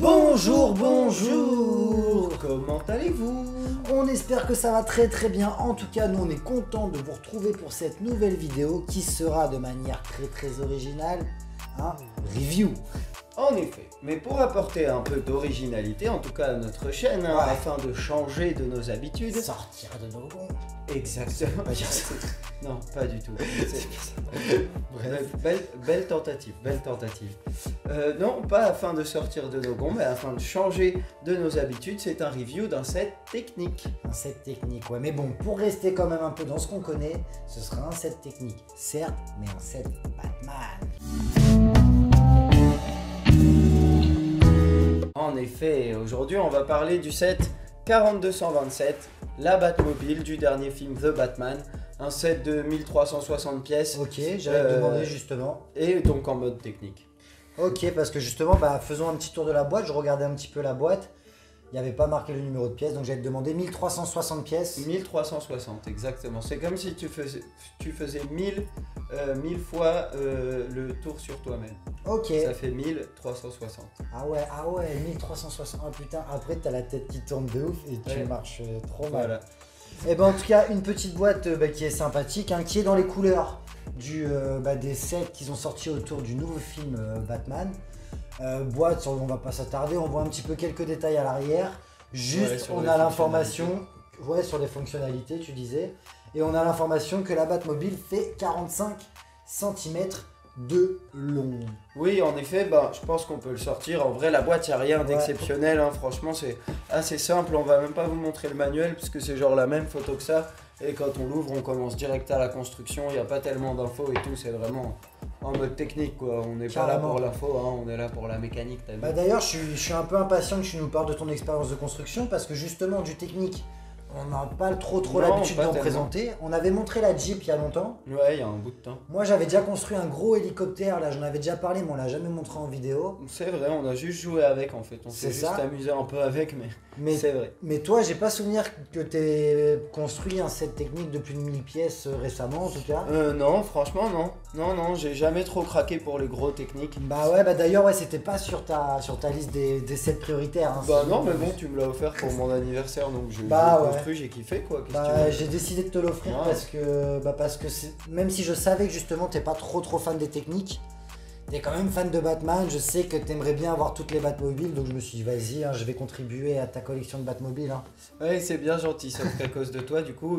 Bonjour, bonjour. Comment allez-vous? On espère que ça va très très bien. En tout cas, nous on est content de vous retrouver pour cette nouvelle vidéo qui sera de manière très originale un review. En effet, mais pour apporter un peu d'originalité, en tout cas à notre chaîne, hein, afin de changer de nos habitudes. Sortir de nos gonds. Exactement. Non, pas du tout. Bref, belle tentative, non, pas afin de sortir de nos gonds, mais afin de changer de nos habitudes. C'est un review d'un set technique. Un set technique, ouais. Mais bon, pour rester quand même un peu dans ce qu'on connaît, ce sera un set technique, certes, mais un set Batman. En effet, aujourd'hui on va parler du set 4227, la Batmobile du dernier film The Batman, un set de 1360 pièces. Ok, j'avais demandé justement. Et donc en mode technique. Ok, parce que justement, faisons un petit tour de la boîte, je regardais un petit peu la boîte, il n'y avait pas marqué le numéro de pièces, donc j'avais demandé 1360 pièces. 1360, exactement. C'est comme si tu faisais 1000 fois le tour sur toi-même. Ok. Ça fait 1360. Ah ouais, 1360. Ah putain, après t'as la tête qui tourne de ouf et tu marches trop mal. Voilà. Et ben en tout cas, une petite boîte qui est sympathique, hein, qui est dans les couleurs des sets qu'ils ont sortis autour du nouveau film Batman. Boîte, on va pas s'attarder, on voit un petit peu quelques détails à l'arrière. Juste, on a l'information, sur les fonctionnalités, tu disais. Et on a l'information que la Batmobile fait 45 cm de long. Oui, en effet, je pense qu'on peut le sortir. En vrai, la boîte, il n'y a rien d'exceptionnel. Hein. Franchement, c'est assez simple. On va même pas vous montrer le manuel puisque c'est genre la même photo que ça. Et quand on l'ouvre, on commence direct à la construction. Il n'y a pas tellement d'infos et tout. C'est vraiment en mode technique, quoi. On n'est pas là pour l'info, hein. On est là pour la mécanique. D'ailleurs, je suis un peu impatient que tu nous parles de ton expérience de construction parce que justement, du technique, on n'a pas trop l'habitude d'en présenter. On avait montré la Jeep il y a longtemps. Ouais, il y a un bout de temps. Moi, j'avais déjà construit un gros hélicoptère, là, j'en avais déjà parlé, mais on l'a jamais montré en vidéo. C'est vrai, on a juste joué avec en fait. On s'est juste amusé un peu avec, mais c'est vrai. Mais toi, j'ai pas souvenir que t'aies construit un set technique de plus de 1000 pièces récemment, en tout cas. Non, franchement, non. Non, j'ai jamais trop craqué pour les gros techniques. D'ailleurs, c'était pas sur ta liste des sets prioritaires. Hein, non, mais bon, tu me l'as offert pour mon anniversaire, donc j'ai construit, j'ai kiffé, quoi. J'ai décidé de te l'offrir parce que même si je savais que justement t'es pas trop fan des techniques, t'es quand même fan de Batman, je sais que t'aimerais bien avoir toutes les Batmobiles, donc je me suis dit vas-y, hein, je vais contribuer à ta collection de Batmobiles. Hein. Ouais, c'est bien gentil, sauf qu'à cause de toi, du coup,